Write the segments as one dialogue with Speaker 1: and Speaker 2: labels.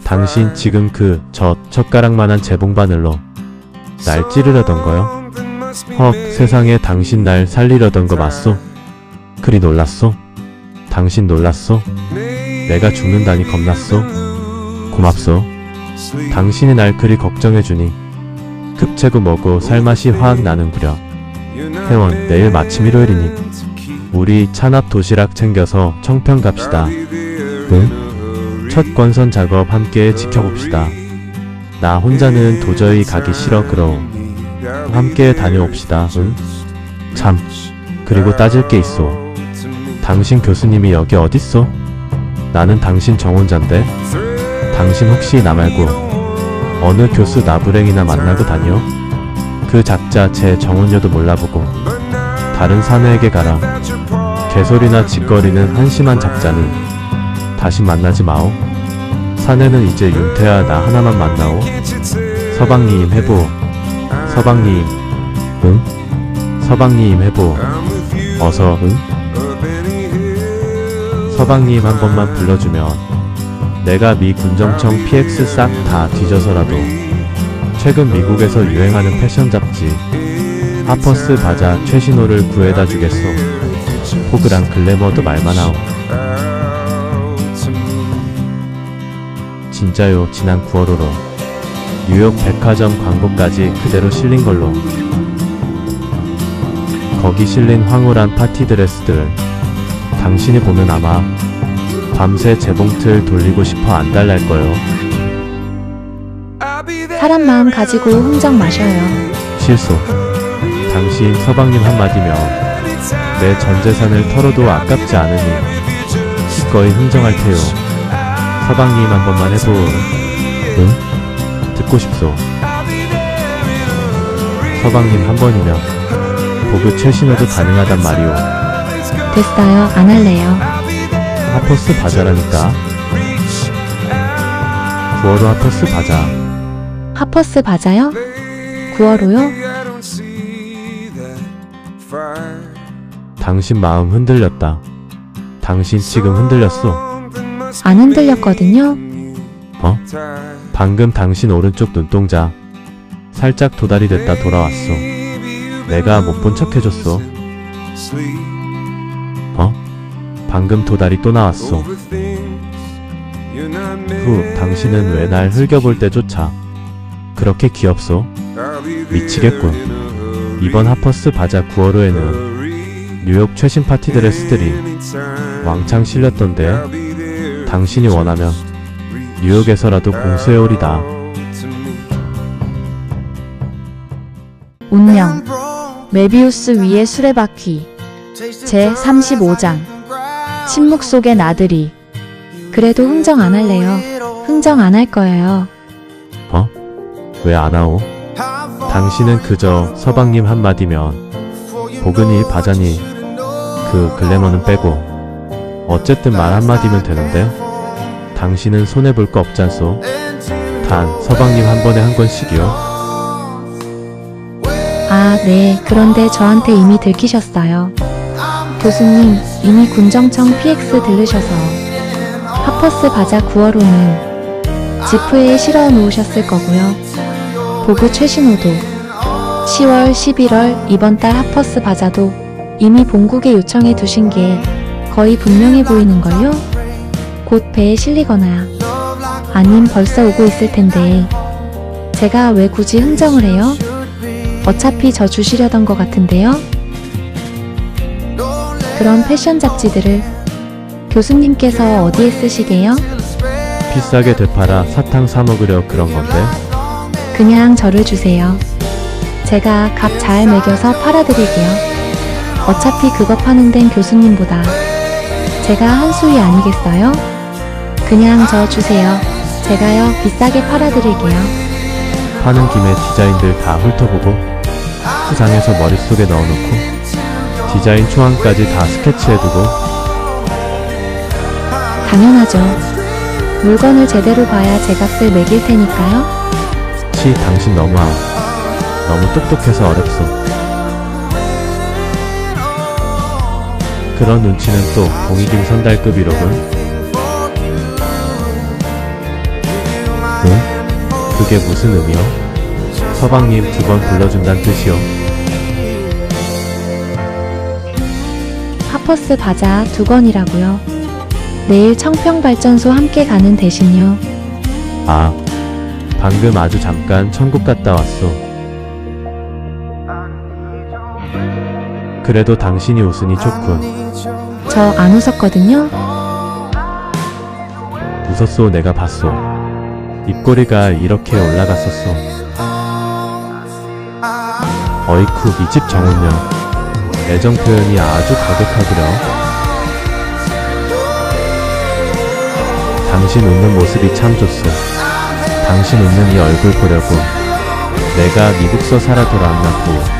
Speaker 1: 당신 지금 그 젓가락만한 재봉바늘로 날 찌르려던 거요? 헉, 세상에 당신 날 살리려던 거 맞소? 그리 놀랐소? 당신 놀랐소? 내가 죽는다니 겁났소? 고맙소. 당신이 날 그리 걱정해주니 급체고 뭐고 살맛이 확 나는구려. 혜원, 내일 마침 일요일이니 우리 찬압 도시락 챙겨서 청평 갑시다. 응? 첫 권선 작업 함께 지켜봅시다. 나 혼자는 도저히 가기 싫어 그럼. 함께 다녀옵시다. 응? 참, 그리고 따질 게 있어. 당신 교수님이 여기 어딨어? 나는 당신 정혼자인데? 당신 혹시 나 말고 어느 교수 나부랭이나 만나고 다녀? 그 작자 제 정혼녀도 몰라보고 다른 사내에게 가라. 개소리나 짓거리는 한심한 작자니 다시 만나지 마오. 사내는 이제 윤태야 나 하나만 만나오. 서방님 해보. 서방님 응? 서방님 해보. 어서 응? 서방님 한 번만 불러주면 내가 미 군정청 PX 싹 다 뒤져서라도 최근 미국에서 유행하는 패션 잡지 하퍼스 바자 최신호를 구해다 주겠소. 호그랑 글래머도 말만 하오. 진짜요. 지난 9월호로 뉴욕 백화점 광고까지 그대로 실린 걸로. 거기 실린 황홀한 파티 드레스들 당신이 보면 아마 밤새 재봉틀 돌리고 싶어 안달날 거요.
Speaker 2: 사람 마음 가지고 흥정 마셔요.
Speaker 1: 실소. 당신 서방님 한마디면 내 전 재산을 털어도 아깝지 않으니 기꺼이 흥정할 테요. 서방님 한 번만 해보. 응? 듣고 싶소. 서방님 한 번이면 보그 최신호도 가능하단 말이오.
Speaker 2: 됐어요. 안 할래요.
Speaker 1: 하퍼스 바자라니까. 9월호 하퍼스 바자.
Speaker 2: 하퍼스 바자요? 9월호요?
Speaker 1: 당신 마음 흔들렸다. 당신 지금 흔들렸어.
Speaker 2: 안 흔들렸거든요.
Speaker 1: 어? 방금 당신 오른쪽 눈동자 살짝 도달이 됐다 돌아왔어. 내가 못 본 척 해줬어. 어? 방금 도달이 또 나왔어. 당신은 왜 날 흘겨볼 때조차 그렇게 귀엽소? 미치겠군. 이번 하퍼스 바자 9월호에는 뉴욕 최신 파티 드레스들이 왕창 실렸던데 당신이 원하면 뉴욕에서라도 공수해오리다.
Speaker 2: 운명 메비우스 위의 수레바퀴 제 35장 침묵 속의 나들이. 그래도 흥정 안 할래요. 흥정 안 할 거예요.
Speaker 1: 어? 왜 안 하오? 당신은 그저 서방님 한마디면 보그니 바자니 그 글래머는 빼고 어쨌든 말 한마디면 되는데 당신은 손해볼 거 없잖소. 단 서방님 한 번에 한 권씩이요.
Speaker 2: 아, 네. 그런데 저한테 이미 들키셨어요. 교수님, 이미 군정청 PX 들르셔서 하퍼스 바자 9월호는 지프에 실어 놓으셨을 거고요. 보그 최신호도 10월, 11월 이번 달 하퍼스 바자도 이미 본국에 요청해 두신 게 거의 분명해 보이는걸요? 곧 배에 실리거나 아님 벌써 오고 있을 텐데 제가 왜 굳이 흥정을 해요? 어차피 저 주시려던 것 같은데요? 그런 패션 잡지들을 교수님께서 어디에 쓰시게요?
Speaker 1: 비싸게 되팔아 사탕 사 먹으려 그런 건데.
Speaker 2: 그냥 저를 주세요. 제가 값 잘 매겨서 팔아드릴게요. 어차피 그거 파는 데는 교수님보다 제가 한 수위 아니겠어요? 그냥 저 주세요. 제가요 비싸게 팔아드릴게요.
Speaker 1: 파는 김에 디자인들 다 훑어보고 수상해서 머릿속에 넣어놓고 디자인 초안까지 다 스케치해두고.
Speaker 2: 당연하죠. 물건을 제대로 봐야 제 값을 매길 테니까요.
Speaker 1: 치, 당신 너무하오. 너무 똑똑해서 어렵소. 그런 눈치는 또 동익임 선달급이로군. 응? 그게 무슨 의미요? 서방님 2번 불러준단 뜻이요.
Speaker 2: 하퍼스 바자 2건이라고요. 내일 청평발전소 함께 가는 대신요.
Speaker 1: 아, 방금 아주 잠깐 천국 갔다 왔어. 그래도 당신이 웃으니 좋군.
Speaker 2: 저 안 웃었거든요.
Speaker 1: 웃었소. 내가 봤소. 입꼬리가 이렇게 올라갔었어. 어이쿠, 이 집 정은요. 애정 표현이 아주 가득하구려. 당신 웃는 모습이 참 좋소. 당신 웃는 이 얼굴 보려고 내가 미국서 살아 돌아왔나 보요.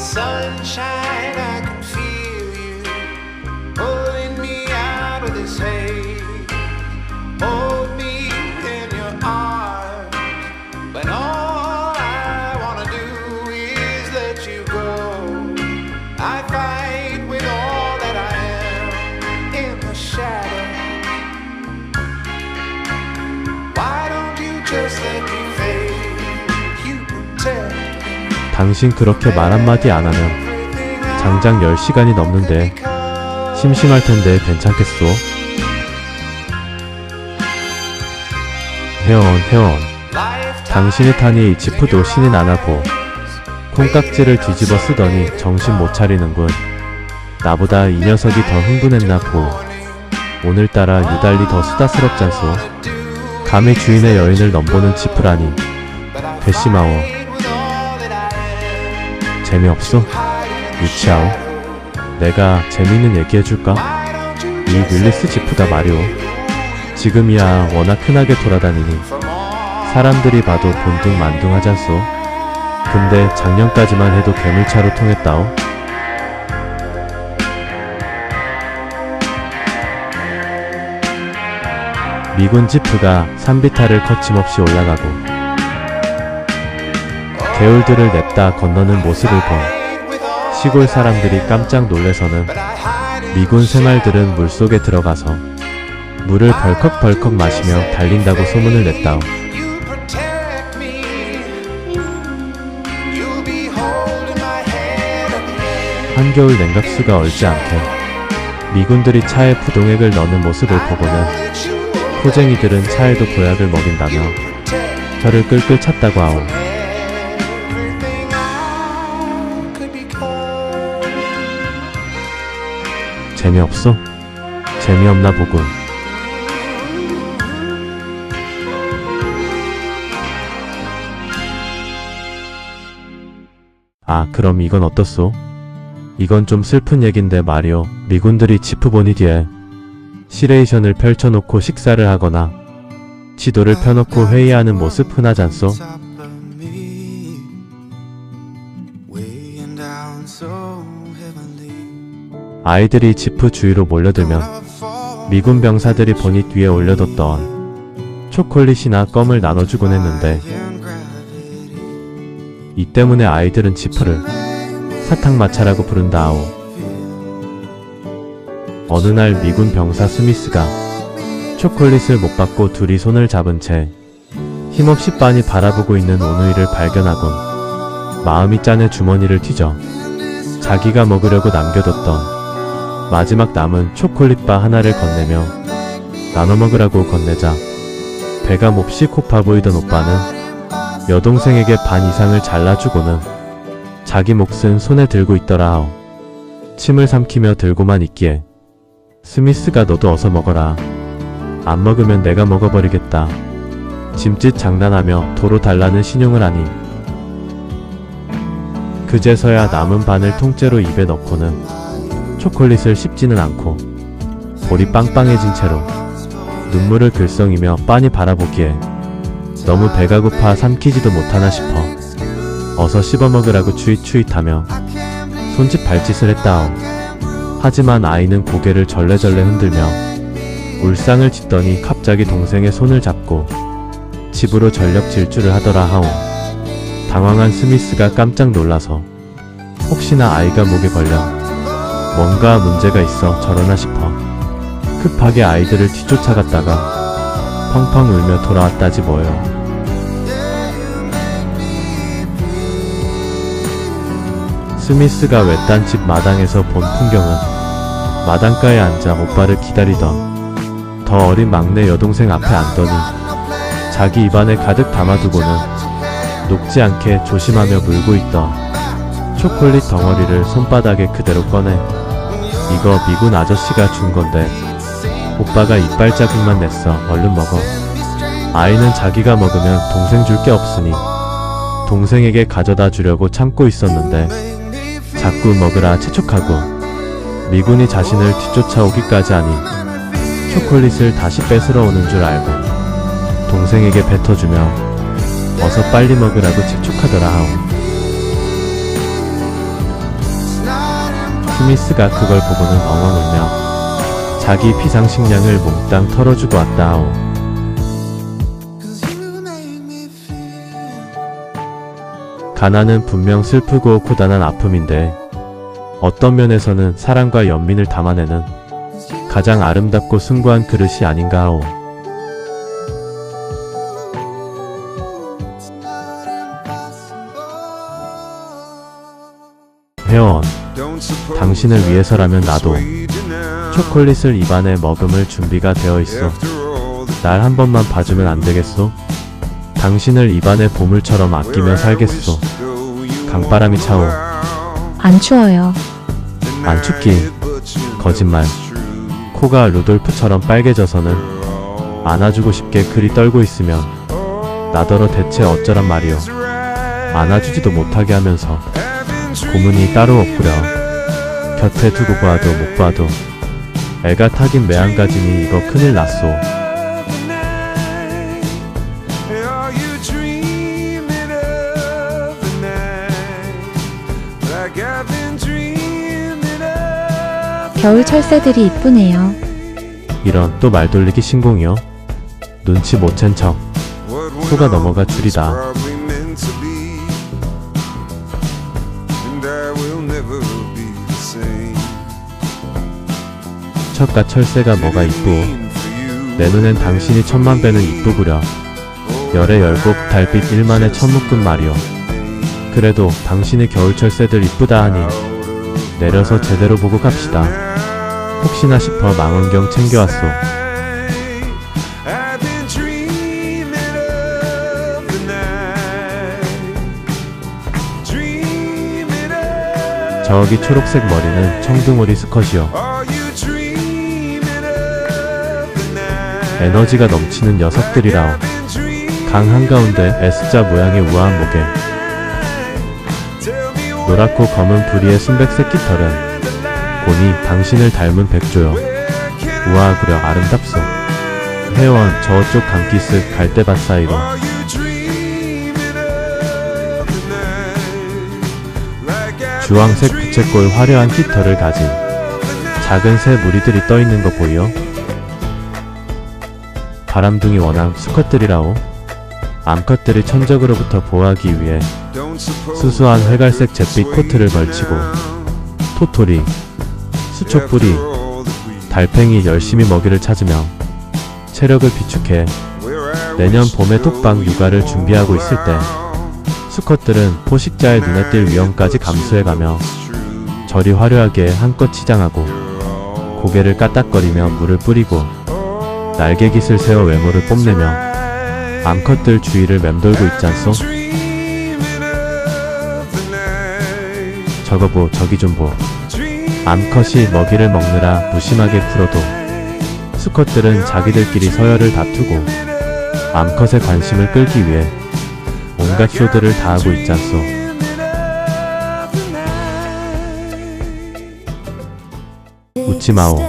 Speaker 3: Sunshine, I can feel you pulling me out of this haze. Hold me in your arms, but all I wanna do is let you go. I fight with all that I am in the shadow. Why don't you just let me fade? You protect me.
Speaker 1: 당신 그렇게 말 한마디 안 하면 장장 10시간이 넘는데 심심할 텐데 괜찮겠소? 회원. 당신의 탄이 지프도 신이 나나보. 콩깍지를 뒤집어 쓰더니 정신 못 차리는군. 나보다 이 녀석이 더 흥분했나 보. 오늘따라 유달리 더 수다스럽잖소. 감히 주인의 여인을 넘보는 지프라니. 괘씸하오. 재미없어? 유치하오. 내가 재미있는 얘기해줄까? 이 윌리스 지프가 말이오. 지금이야 워낙 흔하게 돌아다니니 사람들이 봐도 본둥만둥하잖소. 근데 작년까지만 해도 괴물차로 통했다오. 미군 지프가 산비탈을 거침없이 올라가고 개울들을 냅다 건너는 모습을 본 시골 사람들이 깜짝 놀래서는 미군 새말들은 물속에 들어가서 물을 벌컥벌컥 마시며 달린다고 소문을 냈다오. 한겨울 냉각수가 얼지 않게 미군들이 차에 부동액을 넣는 모습을 보고는 호쟁이들은 차에도 보약을 먹인다며 혀를 끌끌 찼다고 하오. 재미없어? 재미없나 보군. 아, 그럼 이건 어떻소? 이건 좀 슬픈 얘긴데 말이오. 미군들이 지프 보니 뒤에 시레이션을 펼쳐놓고 식사를 하거나 지도를 펴놓고 회의하는 모습 흔하잖소. 아이들이 지프 주위로 몰려들면 미군 병사들이 보니 뒤에 올려뒀던 초콜릿이나 껌을 나눠주곤 했는데 이 때문에 아이들은 지프를 사탕마차라고 부른다오. 어느 날 미군 병사 스미스가 초콜릿을 못 받고 둘이 손을 잡은 채 힘없이 빤히 바라보고 있는 오누이를 발견하곤 마음이 짠해 주머니를 뒤져 자기가 먹으려고 남겨뒀던 마지막 남은 초콜릿바 하나를 건네며 나눠 먹으라고 건네자 배가 몹시 고파 보이던 오빠는 여동생에게 반 이상을 잘라주고는 자기 몫은 손에 들고 있더라 하오. 침을 삼키며 들고만 있기에 스미스가 너도 어서 먹어라. 안 먹으면 내가 먹어버리겠다. 짐짓 장난하며 도로 달라는 신용을 하니 그제서야 남은 반을 통째로 입에 넣고는 초콜릿을 씹지는 않고 볼이 빵빵해진 채로 눈물을 글썽이며 빤히 바라보기에 너무 배가 고파 삼키지도 못하나 싶어 어서 씹어먹으라고 추잇추잇하며 손짓 발짓을 했다오. 하지만 아이는 고개를 절레절레 흔들며 울상을 짓더니 갑자기 동생의 손을 잡고 집으로 전력 질주를 하더라 하오. 당황한 스미스가 깜짝 놀라서 혹시나 아이가 목에 걸려 뭔가 문제가 있어 저러나 싶어 급하게 아이들을 뒤쫓아갔다가 펑펑 울며 돌아왔다지 뭐요. 스미스가 외딴 집 마당에서 본 풍경은 마당가에 앉아 오빠를 기다리던 더 어린 막내 여동생 앞에 앉더니 자기 입안에 가득 담아두고는 녹지 않게 조심하며 물고 있던 초콜릿 덩어리를 손바닥에 그대로 꺼내 이거 미군 아저씨가 준 건데 오빠가 이빨 자국만 냈어. 얼른 먹어. 아이는 자기가 먹으면 동생 줄 게 없으니 동생에게 가져다 주려고 참고 있었는데 자꾸 먹으라 재촉하고 미군이 자신을 뒤쫓아오기까지 하니 초콜릿을 다시 뺏으러 오는 줄 알고 동생에게 뱉어주며 어서 빨리 먹으라고 재촉하더라 하오. 스미스가 그걸 보고는 엉엉 울며 자기 비상식량을 몽땅 털어주고 왔다 하오. 가난은 분명 슬프고 고단한 아픔인데 어떤 면에서는 사랑과 연민을 담아내는 가장 아름답고 숭고한 그릇이 아닌가 하오. 회원, 당신을 위해서라면 나도 초콜릿을 입안에 머금을 준비가 되어 있어. 날 한 번만 봐주면 안 되겠소? 당신을 입안의 보물처럼 아끼며 살겠소. 강바람이 차오.
Speaker 2: 안 추워요.
Speaker 1: 안 춥긴. 거짓말. 코가 루돌프처럼 빨개져서는 안아주고 싶게 그리 떨고 있으면 나더러 대체 어쩌란 말이오. 안아주지도 못하게 하면서 고문이 따로 없구려. 곁에 두고 봐도 못 봐도 애가 타긴 매한가지니 이거 큰일 났소.
Speaker 2: 겨울 철새들이 이쁘네요.
Speaker 1: 이런 또 말 돌리기 신공이요. 눈치 못 챈 척 소가 넘어가 줄이다. 척과 철새가 뭐가 이쁘오. 내 눈엔 당신이 천만 배는 이쁘구려. 열에 열곡 달빛 일만의 천묶음 말이오. 그래도 당신이 겨울 철새들 이쁘다 하니 내려서 제대로 보고 갑시다. 혹시나 싶어 망원경 챙겨왔소. 저기 초록색 머리는 청둥오리 수컷이요. 에너지가 넘치는 녀석들이라오. 강 한가운데 S자 모양의 우아한 목에 노랗고 검은 부리의 순백색 깃털은 보니 당신을 닮은 백조요. 우아하구려 아름답소. 회원 저쪽 강기슭 갈대밭 사이로 주황색 부채꼴 화려한 깃털을 가진 작은 새 무리들이 떠있는 거 보이요? 바람둥이 원앙 수컷들이라오. 암컷들이 천적으로부터 보호하기 위해 수수한 회갈색 잿빛 코트를 걸치고 토토리, 수초뿌리, 달팽이 열심히 먹이를 찾으며 체력을 비축해 내년 봄에 톡방 육아를 준비하고 있을 때 수컷들은 포식자의 눈에 띌 위험까지 감수해가며 저리 화려하게 한껏 치장하고 고개를 까딱거리며 물을 뿌리고 날개깃을 세워 외모를 뽐내며 암컷들 주위를 맴돌고 있잖소. 저거 보, 저기 좀 보. 암컷이 먹이를 먹느라 무심하게 굴어도 수컷들은 자기들끼리 서열을 다투고 암컷의 관심을 끌기 위해 온갖 쇼들을 다하고 있잖소. 웃지 마오.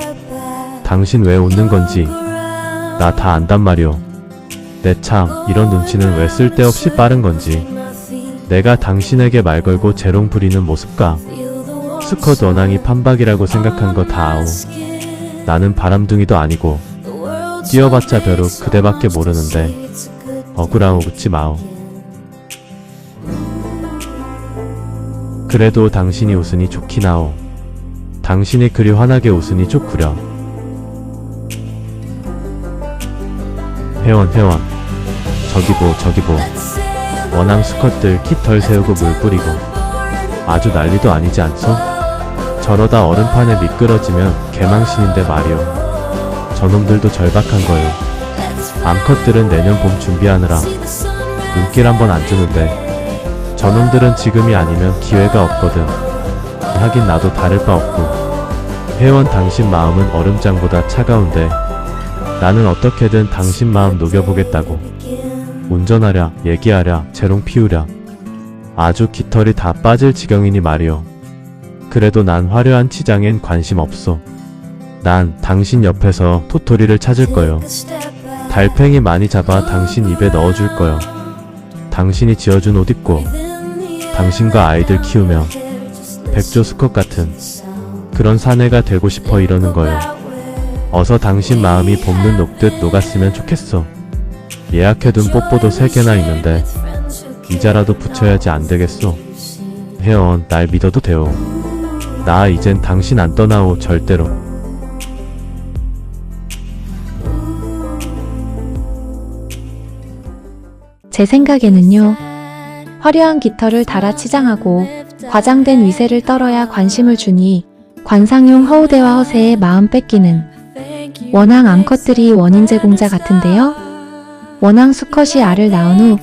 Speaker 1: 당신 왜 웃는 건지 나 다 안단 말이오. 내 참 이런 눈치는 왜 쓸데없이 빠른 건지. 내가 당신에게 말 걸고 재롱 부리는 모습과 수컷 원앙이 판박이라고 생각한 거 다 아오. 나는 바람둥이도 아니고 뛰어봤자 벼룩 그대밖에 모르는데 억울하오 묻지 마오. 그래도 당신이 웃으니 좋긴 하오. 당신이 그리 환하게 웃으니 좋구려. 회원 저기 보 원앙 수컷들 깃털 세우고 물 뿌리고 아주 난리도 아니지 않소? 저러다 얼음판에 미끄러지면 개망신인데 말이오. 저놈들도 절박한 거요. 암컷들은 내년 봄 준비하느라 눈길 한번 안 주는데 저놈들은 지금이 아니면 기회가 없거든. 하긴 나도 다를 바 없고. 회원 당신 마음은 얼음장보다 차가운데 나는 어떻게든 당신 마음 녹여보겠다고. 운전하랴 얘기하랴 재롱 피우랴 아주 깃털이 다 빠질 지경이니 말이오. 그래도 난 화려한 치장엔 관심 없어. 난 당신 옆에서 토토리를 찾을 거요. 달팽이 많이 잡아 당신 입에 넣어줄 거요. 당신이 지어준 옷 입고 당신과 아이들 키우며 백조 수컷 같은 그런 사내가 되고 싶어 이러는 거요. 어서 당신 마음이 봄눈 녹듯 녹았으면 좋겠어. 예약해둔 뽀뽀도 3개나 있는데 이자라도 붙여야지 안 되겠소. 회원 날 믿어도 돼요. 나 이젠 당신 안 떠나오 절대로.
Speaker 2: 제 생각에는요. 화려한 깃털을 달아 치장하고 과장된 위세를 떨어야 관심을 주니 관상용 허우대와 허세에 마음 뺏기는 원앙 암컷들이 원인 제공자 같은데요. 원앙 수컷이 알을 낳은 후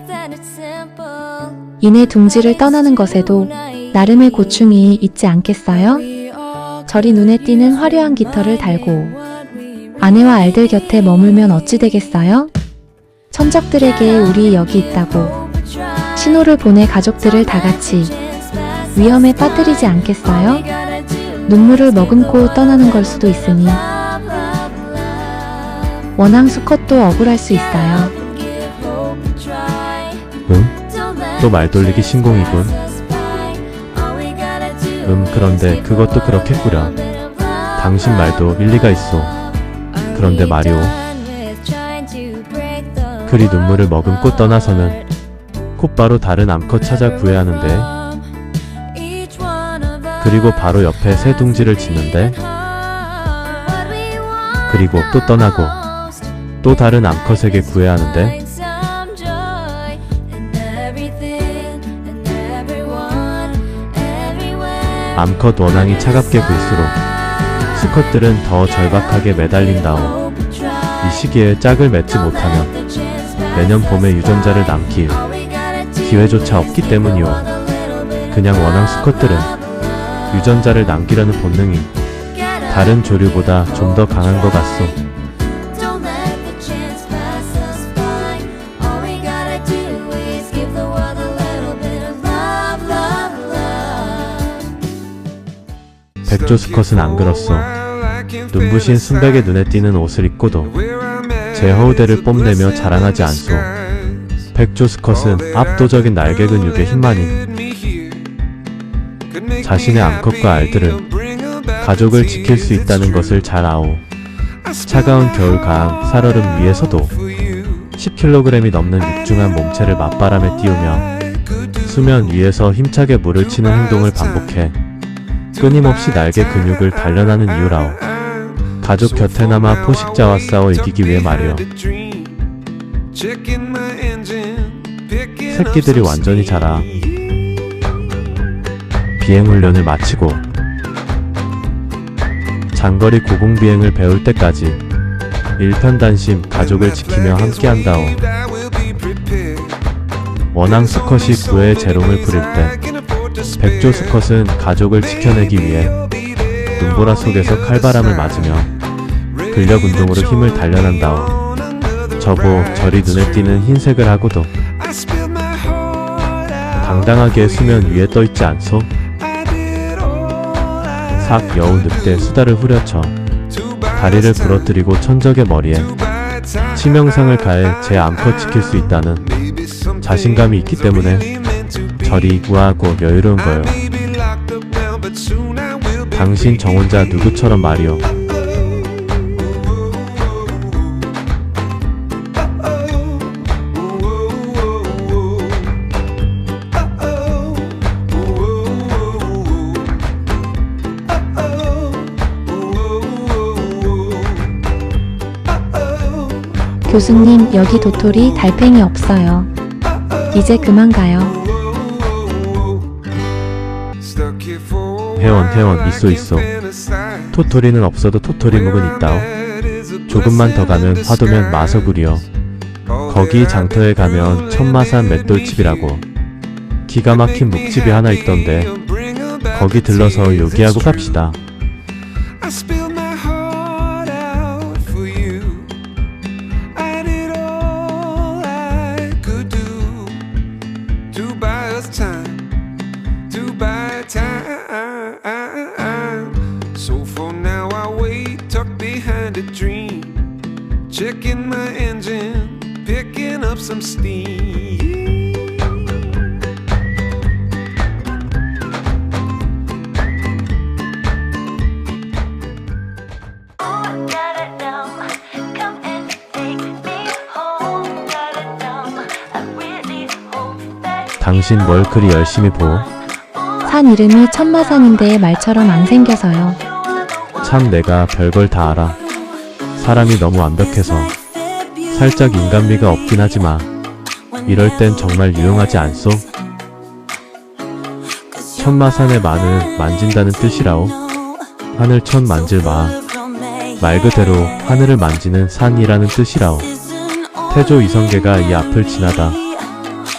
Speaker 2: 이내 둥지를 떠나는 것에도 나름의 고충이 있지 않겠어요? 저리 눈에 띄는 화려한 깃털을 달고 아내와 알들 곁에 머물면 어찌 되겠어요? 천적들에게 우리 여기 있다고 신호를 보내 가족들을 다같이 위험에 빠뜨리지 않겠어요? 눈물을 머금고 떠나는 걸 수도 있으니 원앙 수컷도 억울할 수 있어요.
Speaker 1: 또 말 돌리기 신공이군. 그런데 그것도 그렇겠구려. 당신 말도 일리가 있소. 그런데 말이오. 그리 눈물을 머금고 떠나서는 곧바로 다른 암컷 찾아 구해야 하는데 그리고 바로 옆에 새 둥지를 짓는데 그리고 또 떠나고 또 다른 암컷에게 구해야 하는데 암컷 원앙이 차갑게 굴수록 수컷들은 더 절박하게 매달린다오. 이 시기에 짝을 맺지 못하면 내년 봄에 유전자를 남길 기회조차 없기 때문이오. 그냥 원앙 수컷들은 유전자를 남기려는 본능이 다른 조류보다 좀 더 강한 것 같소. 백조 수컷은 안 그렇소. 눈부신 순백의 눈에 띄는 옷을 입고도 제 허우대를 뽐내며 자랑하지 않소. 백조 수컷은 압도적인 날개 근육의 힘만이 자신의 암컷과 알들을 가족을 지킬 수 있다는 것을 잘 아오. 차가운 겨울 강한 살얼음 위에서도 10kg이 넘는 육중한 몸체를 맞바람에 띄우며 수면 위에서 힘차게 물을 치는 행동을 반복해 끊임없이 날개 근육을 단련하는 이유라오. 가족 곁에 남아 포식자와 싸워 이기기 위해 말이오. 새끼들이 완전히 자라 비행훈련을 마치고 장거리 고공비행을 배울 때까지 일편단심 가족을 지키며 함께한다오. 원앙 수컷이 구애의 재롱을 부릴 때 백조 수컷은 가족을 지켜내기 위해 눈보라 속에서 칼바람을 맞으며 근력 운동으로 힘을 단련한다오. 저보 저리 눈에 띄는 흰색을 하고도 당당하게 수면 위에 떠있지 않소? 삭 여우 늑대 수다를 후려쳐 다리를 부러뜨리고 천적의 머리에 치명상을 가해 제 암컷 지킬 수 있다는 자신감이 있기 때문에 저리 우아하고 여유로운 거요. 당신 정혼자 누구처럼 말이오.
Speaker 2: 교수님, 여기 도토리 달팽이 없어요. 이제 그만 가요.
Speaker 1: 회원, 있어. 토토리는 없어도 토토리묵은 있다오. 조금만 더 가면 화도면 마서구리요. 거기 장터에 가면 천마산 맷돌집이라고 기가 막힌 묵집이 하나 있던데 거기 들러서 요기하고 갑시다.
Speaker 3: I spilled my heart out for you. I did all I could do to buy us time, to buy time. So for now I wait, tucked behind a dream, checking my engine, picking up some steam.
Speaker 1: 당신 뭘 그리 열심히 보?
Speaker 2: 산 이름이 천마산인데 말처럼 안 생겨서요.
Speaker 1: 참 내가 별걸 다 알아. 사람이 너무 완벽해서 살짝 인간미가 없긴 하지만 이럴 땐 정말 유용하지 않소? 천마산의 마는 만진다는 뜻이라오. 하늘천 만질 마. 말 그대로 하늘을 만지는 산이라는 뜻이라오. 태조 이성계가 이 앞을 지나다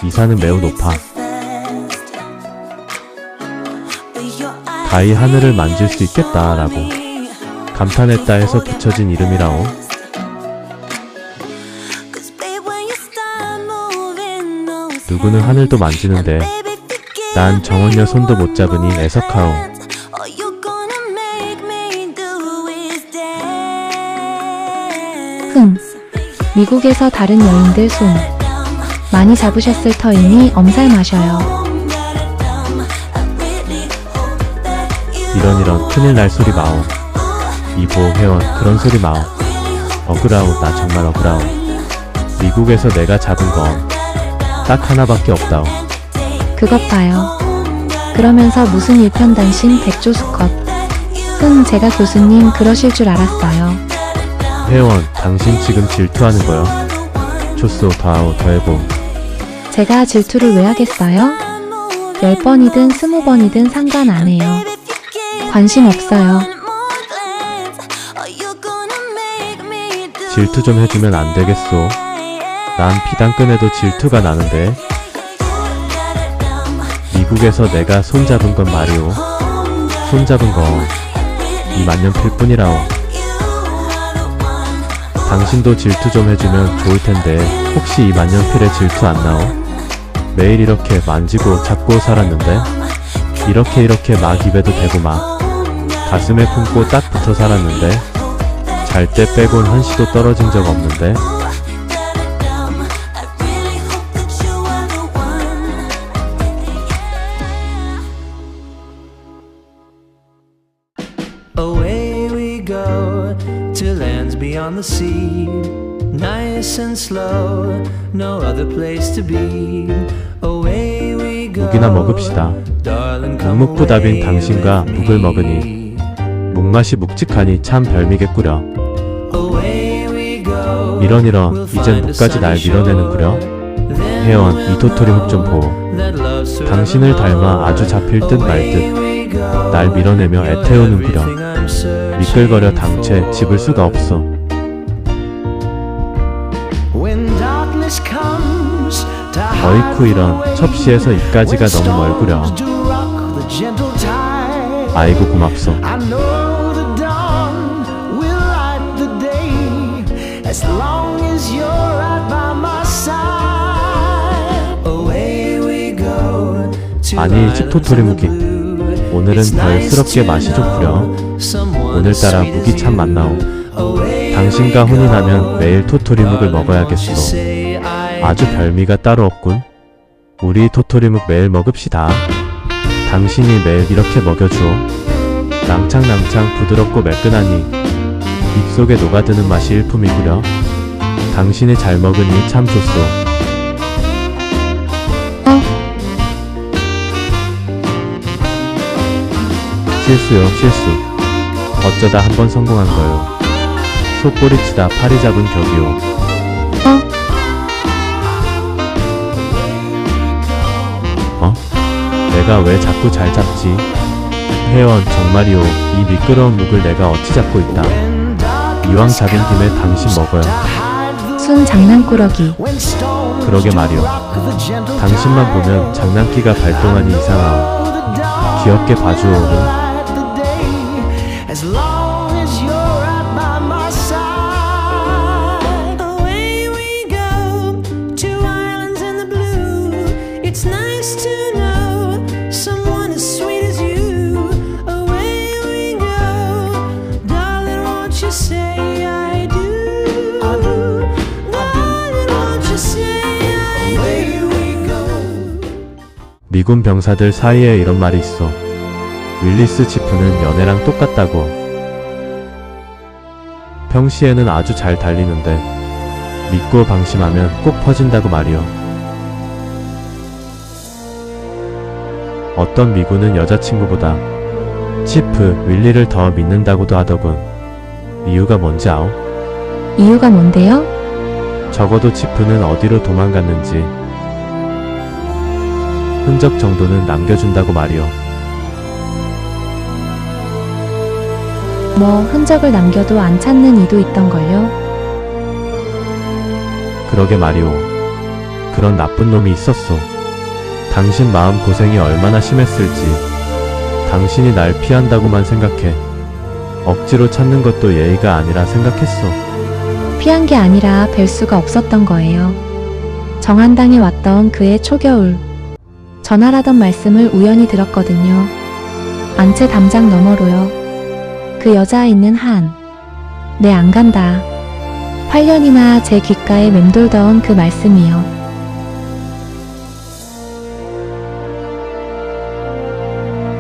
Speaker 1: 이 산은 매우 높아. 가히 하늘을 만질 수 있겠다 라고 감탄했다 해서 붙여진 이름이라오. 누구는 하늘도 만지는데 난 정원여 손도 못 잡으니 애석하오.
Speaker 2: 미국에서 다른 여인들 손 많이 잡으셨을 터이니 엄살 마셔요.
Speaker 1: 이런 큰일 날 소리 마오. 이보 회원 그런 소리 마오. 억울하오. 나 정말 억울하오. 미국에서 내가 잡은 건 딱 하나밖에 없다오.
Speaker 2: 그것 봐요. 그러면서 무슨 일편단심 백조수컷. 제가 교수님 그러실 줄 알았어요.
Speaker 1: 회원 당신 지금 질투하는 거요? 좋소. 더하오. 더해보.
Speaker 2: 제가 질투를 왜 하겠어요? 10번이든 20번이든 상관 안 해요. 관심 없어요.
Speaker 1: 질투 좀 해주면 안 되겠소? 난 피당 끈에도 질투가 나는데. 미국에서 내가 손잡은 건 말이오. 손잡은 건 이 만년필 뿐이라오. 당신도 질투 좀 해주면 좋을 텐데 혹시 이 만년필에 질투 안 나오? 매일 이렇게 만지고 잡고 살았는데 이렇게 막 입에도 대고 막 가슴에 품고 딱 붙어 살았는데 잘 때 빼곤 한시도 떨어진 적 없는데.
Speaker 4: Away we go to lands beyond the sea. Nice and slow, no other place to be. Away we go.
Speaker 1: 묵이나 먹읍시다. 묵묵부답인 당신과 묵을 먹으니 묵맛이 묵직하니 참 별미겠구려. 이런 이젠 묵까지 날 밀어내는구려. 회원 이 도토리 묵 좀 보. 당신을 닮아 아주 잡힐 듯 말 듯 날 밀어내며 애태우는구려. 미끌거려 당최 집을 수가 없어. 어이쿠 이런 첩시에서 이까지가 너무 멀구려. 아이고 고맙소. 아니 집 토토리 묵이 오늘은 별스럽게 맛이 좋구려. 오늘따라 묵이 참 맛나오. 당신과 혼이 나면 매일 토토리 묵을 먹어야겠소. 아주 별미가 따로 없군. 우리 토토리 묵 매일 먹읍시다. 당신이 매일 이렇게 먹여주오. 낭창낭창 부드럽고 매끈하니 입속에 녹아드는 맛이 일품이구려. 당신이 잘 먹으니 참 좋소. 실수요 실수. 어쩌다 한번 성공한 거요. 속꼬리치다 파리 잡은 격이오. 내가 왜 자꾸 잘 잡지? 혜원, 정말이오. 이 미끄러운 묵을 내가 어찌 잡고 있다. 이왕 잡은 김에 당신 먹어요.
Speaker 2: 순 장난꾸러기.
Speaker 1: 그러게 말이오. 당신만 보면 장난기가 발동하니 이상하오. 귀엽게 봐주오.
Speaker 4: As long as you're at my side. Away we go to islands in the blue. It's nice to know someone as sweet as you. Away we go, darling, won't you say I do? Darling, won't you say I do? Away we go.
Speaker 1: 미군 병사들 사이에 이런 말이 있어. 윌리스 지프는 연애랑 똑같다고. 평시에는 아주 잘 달리는데 믿고 방심하면 꼭 퍼진다고 말이요. 어떤 미군은 여자친구보다 치프, 윌리를 더 믿는다고도 하더군. 이유가 뭔지 아오?
Speaker 2: 이유가 뭔데요?
Speaker 1: 적어도 치프는 어디로 도망갔는지 흔적 정도는 남겨준다고 말이요.
Speaker 2: 뭐 흔적을 남겨도 안 찾는 이도 있던걸요?
Speaker 1: 그러게 말이오. 그런 나쁜 놈이 있었소. 당신 마음 고생이 얼마나 심했을지. 당신이 날 피한다고만 생각해. 억지로 찾는 것도 예의가 아니라 생각했소.
Speaker 2: 피한 게 아니라 뵐 수가 없었던 거예요. 정한당에 왔던 그해 초겨울. 전화라던 말씀을 우연히 들었거든요. 안채 담장 너머로요. 그 여자 있는 한. 네, 안 간다. 8년이나 제 귓가에 맴돌던 그 말씀이요.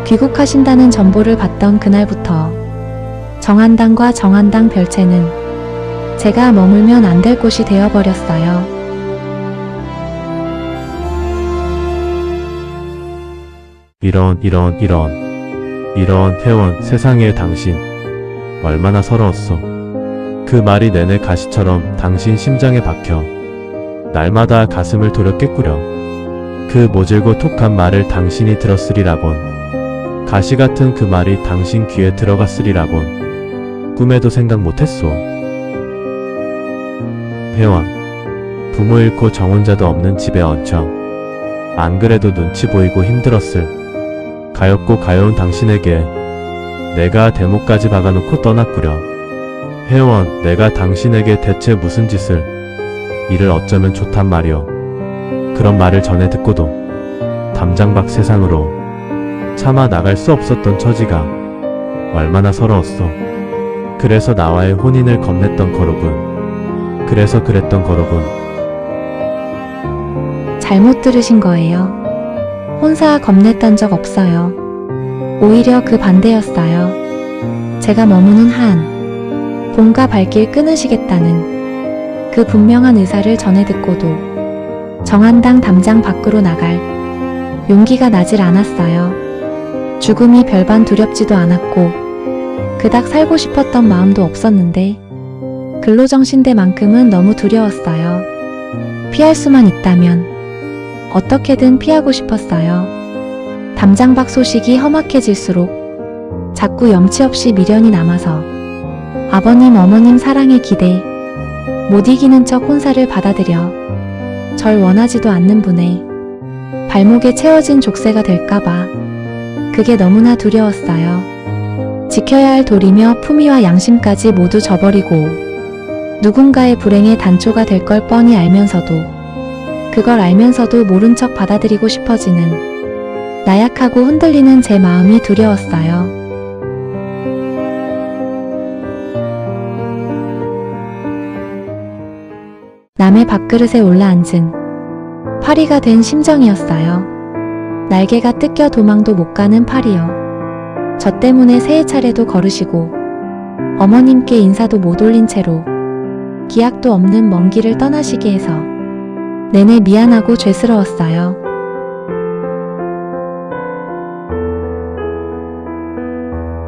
Speaker 2: 귀국하신다는 전보를 받던 그날부터 정한당과 정한당 별채는 제가 머물면 안 될 곳이 되어버렸어요.
Speaker 1: 이런 혜원, 세상에 당신 얼마나 서러웠어. 그 말이 내내 가시처럼 당신 심장에 박혀 날마다 가슴을 도려 깨꾸려. 그 모질고 톡한 말을 당신이 들었으리라곤. 가시 같은 그 말이 당신 귀에 들어갔으리라곤. 꿈에도 생각 못했소. 혜원, 부모 잃고 정혼자도 없는 집에 얹혀 안 그래도 눈치 보이고 힘들었을 가엾고 가여운 당신에게 내가 대목까지 박아놓고 떠났구려. 혜원, 내가 당신에게 대체 무슨 짓을, 이를 어쩌면 좋단 말이오. 그런 말을 전해 듣고도 담장 밖 세상으로 차마 나갈 수 없었던 처지가 얼마나 서러웠어. 그래서 나와의 혼인을 겁냈던 거로군. 그래서 그랬던 거로군.
Speaker 2: 잘못 들으신 거예요. 혼사 겁냈던 적 없어요. 오히려 그 반대였어요. 제가 머무는 한, 봄과 발길 끊으시겠다는 그 분명한 의사를 전해 듣고도 정한당 담장 밖으로 나갈 용기가 나질 않았어요. 죽음이 별반 두렵지도 않았고 그닥 살고 싶었던 마음도 없었는데 근로정신대만큼은 너무 두려웠어요. 피할 수만 있다면 어떻게든 피하고 싶었어요. 담장 밖 소식이 험악해질수록 자꾸 염치 없이 미련이 남아서 아버님 어머님 사랑에 기대 못 이기는 척 혼사를 받아들여 절 원하지도 않는 분의 발목에 채워진 족쇄가 될까봐 그게 너무나 두려웠어요. 지켜야 할 도리며 품위와 양심까지 모두 저버리고 누군가의 불행의 단초가 될 걸 뻔히 알면서도 그걸 알면서도 모른 척 받아들이고 싶어지는 나약하고 흔들리는 제 마음이 두려웠어요. 남의 밥그릇에 올라앉은 파리가 된 심정이었어요. 날개가 뜯겨 도망도 못 가는 파리요. 저 때문에 새해 차례도 거르시고 어머님께 인사도 못 올린 채로 기약도 없는 먼 길을 떠나시게 해서 내내 미안하고 죄스러웠어요.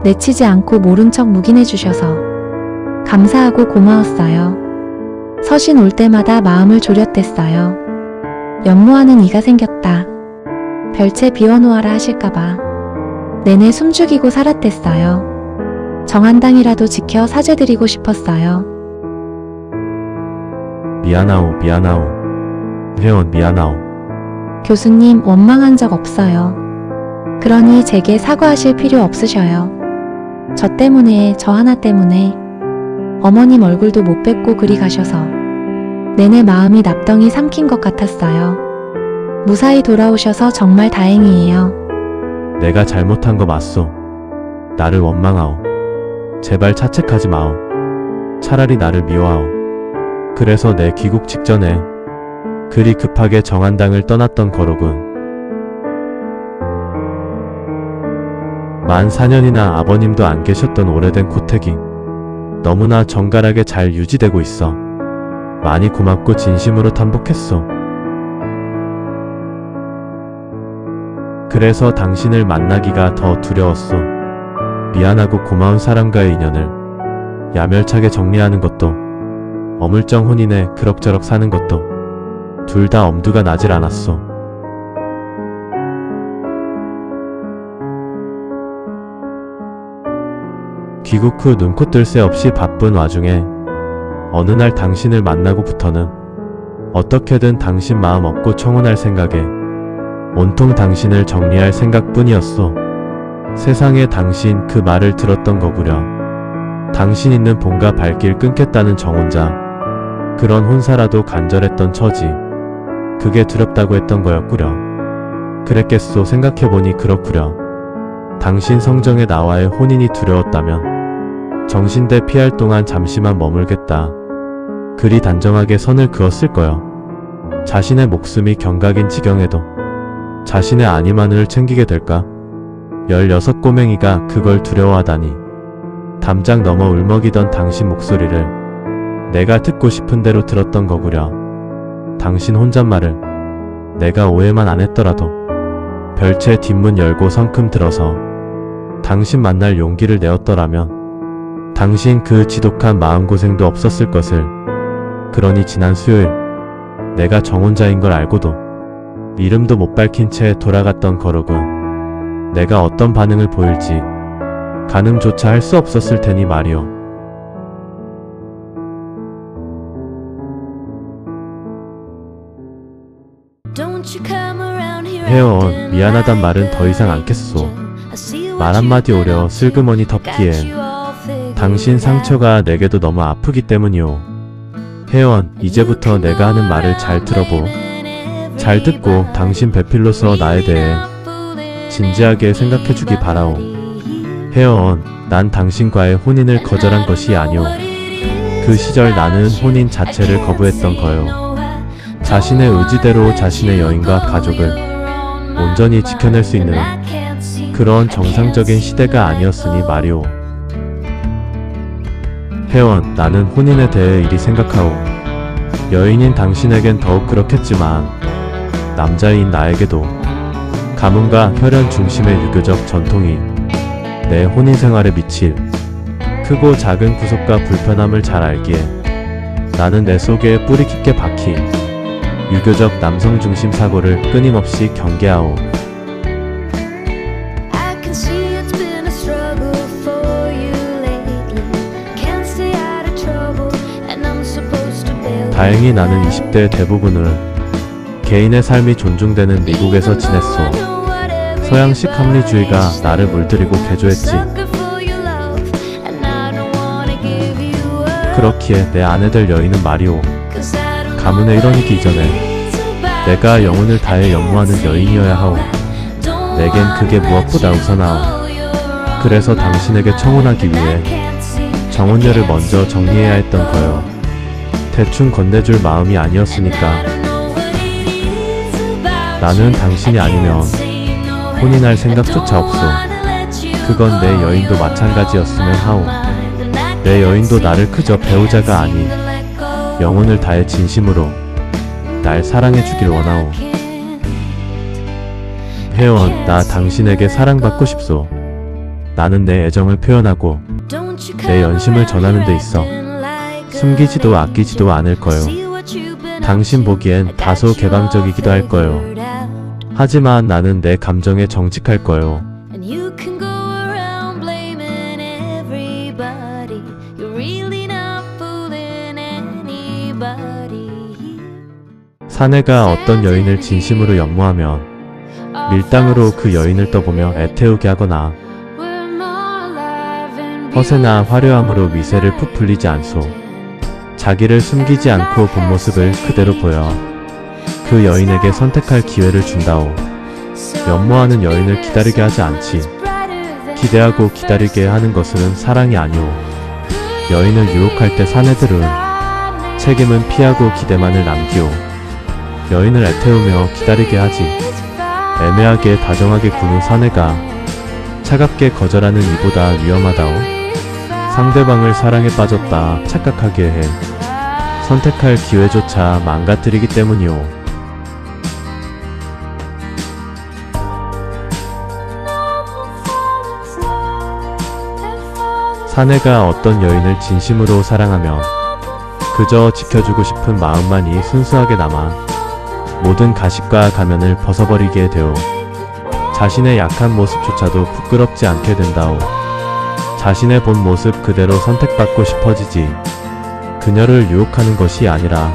Speaker 2: 내치지 않고 모른 척 묵인해 주셔서 감사하고 고마웠어요. 서신 올 때마다 마음을 졸였댔어요. 연모하는 이가 생겼다. 별채 비워놓아라 하실까봐 내내 숨죽이고 살았댔어요. 정한당이라도 지켜 사죄드리고 싶었어요.
Speaker 1: 미안하오, 미안하오. 혜원, 미안하오.
Speaker 2: 교수님, 원망한 적 없어요. 그러니 제게 사과하실 필요 없으셔요. 저 때문에, 저 하나 때문에 어머님 얼굴도 못 뵙고 그리 가셔서 내내 마음이 납덩이 삼킨 것 같았어요. 무사히 돌아오셔서 정말 다행이에요.
Speaker 1: 내가 잘못한 거 맞소. 나를 원망하오. 제발 자책하지 마오. 차라리 나를 미워하오. 그래서 내 귀국 직전에 그리 급하게 정한당을 떠났던 거로군. 만 4년이나 아버님도 안 계셨던 오래된 고택이 너무나 정갈하게 잘 유지되고 있어. 많이 고맙고 진심으로 탐복했소. 그래서 당신을 만나기가 더 두려웠소. 미안하고 고마운 사람과의 인연을 야멸차게 정리하는 것도, 어물쩡 혼인에 그럭저럭 사는 것도 둘 다 엄두가 나질 않았소. 귀국 후 눈코 뜰 새 없이 바쁜 와중에 어느 날 당신을 만나고부터는 어떻게든 당신 마음 얻고 청혼할 생각에 온통 당신을 정리할 생각뿐이었소. 세상에 당신 그 말을 들었던 거구려. 당신 있는 본가 발길 끊겠다는 정혼자, 그런 혼사라도 간절했던 처지, 그게 두렵다고 했던 거였구려. 그랬겠소. 생각해보니 그렇구려. 당신 성정에 나와의 혼인이 두려웠다면 정신대 피할 동안 잠시만 머물겠다. 그리 단정하게 선을 그었을 거요. 자신의 목숨이 경각인 지경에도 자신의 아니만을 챙기게 될까? 16 꼬맹이가 그걸 두려워하다니. 담장 넘어 울먹이던 당신 목소리를 내가 듣고 싶은 대로 들었던 거구려. 당신 혼잣말을 내가 오해만 안 했더라도 별채 뒷문 열고 성큼 들어서 당신 만날 용기를 내었더라면 당신 그 지독한 마음고생도 없었을 것을. 그러니 지난 수요일 내가 정혼자인 걸 알고도 이름도 못 밝힌 채 돌아갔던 거로군. 내가 어떤 반응을 보일지 가늠조차 할 수 없었을 테니 말이오. 혜원, 미안하단 말은 더 이상 않겠소. 말 한마디 오려 슬그머니 덮기엔 당신 상처가 내게도 너무 아프기 때문이오. 혜원, 이제부터 내가 하는 말을 잘 들어보. 잘 듣고 당신 배필로서 나에 대해 진지하게 생각해주기 바라오. 혜원, 난 당신과의 혼인을 거절한 것이 아니오. 그 시절 나는 혼인 자체를 거부했던 거요. 자신의 의지대로 자신의 여인과 가족을 온전히 지켜낼 수 있는 그런 정상적인 시대가 아니었으니 말이오. 혜원, 나는 혼인에 대해 이리 생각하오. 여인인 당신에겐 더욱 그렇겠지만 남자인 나에게도 가문과 혈연 중심의 유교적 전통이 내 혼인 생활에 미칠 크고 작은 구속과 불편함을 잘 알기에 나는 내 속에 뿌리 깊게 박힌 유교적 남성 중심 사고를 끊임없이 경계하오. 다행히 나는 20대 대부분을 개인의 삶이 존중되는 미국에서 지냈소. 서양식 합리주의가 나를 물들이고 개조했지. 그렇기에 내 아내 될 여인은 말이오. 가문의 일원이기 이전에 내가 영혼을 다해 연모하는 여인이어야 하오. 내겐 그게 무엇보다 우선하오. 그래서 당신에게 청혼하기 위해 정혼녀를 먼저 정리해야 했던 거요. 대충 건네줄 마음이 아니었으니까. 나는 당신이 아니면 혼인할 생각조차 없소. 그건 내 여인도 마찬가지였으면 하오. 내 여인도 나를 그저 배우자가 아닌 영혼을 다해 진심으로 날 사랑해주길 원하오. 혜원, 나 당신에게 사랑받고 싶소. 나는 내 애정을 표현하고 내 연심을 전하는 데 있어 숨기지도 아끼지도 않을 거요. 당신 보기엔 다소 개방적이기도 할 거요. 하지만 나는 내 감정에 정직할 거예요.
Speaker 5: And you can go around blaming everybody. You're really not fooling anybody.
Speaker 1: 사내가 어떤 여인을 진심으로 연모하면 밀당으로 그 여인을 떠보며 애태우게 하거나 허세나 화려함으로 위세를 부풀리지 않소. 자기를 숨기지 않고 본 모습을 그대로 보여 그 여인에게 선택할 기회를 준다오. 연모하는 여인을 기다리게 하지 않지. 기대하고 기다리게 하는 것은 사랑이 아니오. 여인을 유혹할 때 사내들은 책임은 피하고 기대만을 남기오. 여인을 애태우며 기다리게 하지. 애매하게 다정하게 구는 사내가 차갑게 거절하는 이보다 위험하다오. 상대방을 사랑에 빠졌다 착각하게 해 선택할 기회조차 망가뜨리기 때문이오. 사내가 어떤 여인을 진심으로 사랑하면 그저 지켜주고 싶은 마음만이 순수하게 남아 모든 가식과 가면을 벗어버리게 되오. 자신의 약한 모습조차도 부끄럽지 않게 된다오. 자신의 본 모습 그대로 선택받고 싶어지지. 그녀를 유혹하는 것이 아니라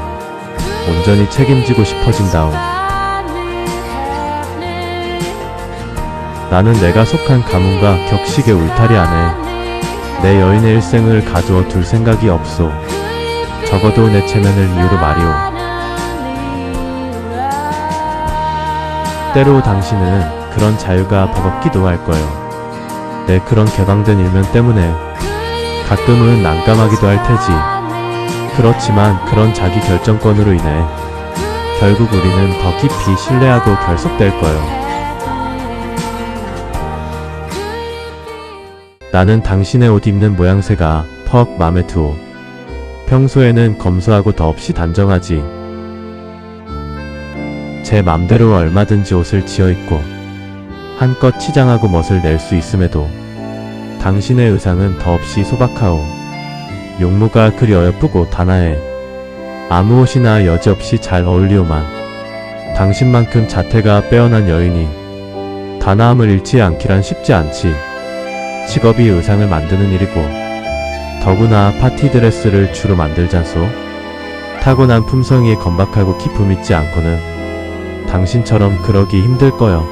Speaker 1: 온전히 책임지고 싶어진다오. 나는 내가 속한 가문과 격식의 울타리 안에 내 여인의 일생을 가두어 둘 생각이 없소. 적어도 내 체면을 이유로 말이오. 때로 당신은 그런 자유가 버겁기도 할 거예요. 내 그런 개방된 일면 때문에 가끔은 난감하기도 할 테지. 그렇지만 그런 자기 결정권으로 인해 결국 우리는 더 깊이 신뢰하고 결속될 거예요. 나는 당신의 옷 입는 모양새가 퍽 맘에 드오. 평소에는 검소하고 더없이 단정하지. 제 맘대로 얼마든지 옷을 지어 입고 한껏 치장하고 멋을 낼 수 있음에도 당신의 의상은 더없이 소박하오. 용무가 그리 어여쁘고 단아해. 아무 옷이나 여지없이 잘 어울리오만 당신만큼 자태가 빼어난 여인이 단아함을 잃지 않기란 쉽지 않지. 직업이 의상을 만드는 일이고 더구나 파티 드레스를 주로 만들잖소. 타고난 품성이 건박하고 기품 있지 않고는 당신처럼 그러기 힘들 거요.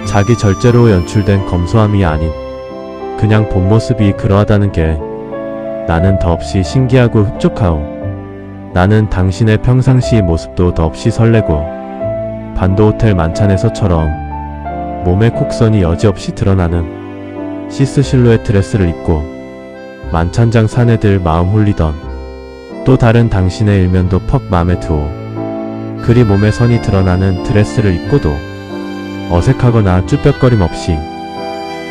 Speaker 1: 자기 절제로 연출된 검소함이 아닌 그냥 본 모습이 그러하다는 게 나는 더없이 신기하고 흡족하오. 나는 당신의 평상시 모습도 더없이 설레고 반도 호텔 만찬에서처럼 몸의 곡선이 여지없이 드러나는 시스 실루엣 드레스를 입고 만찬장 사내들 마음 홀리던 또 다른 당신의 일면도 퍽 맘에 드오. 그리 몸의 선이 드러나는 드레스를 입고도 어색하거나 쭈뼛거림 없이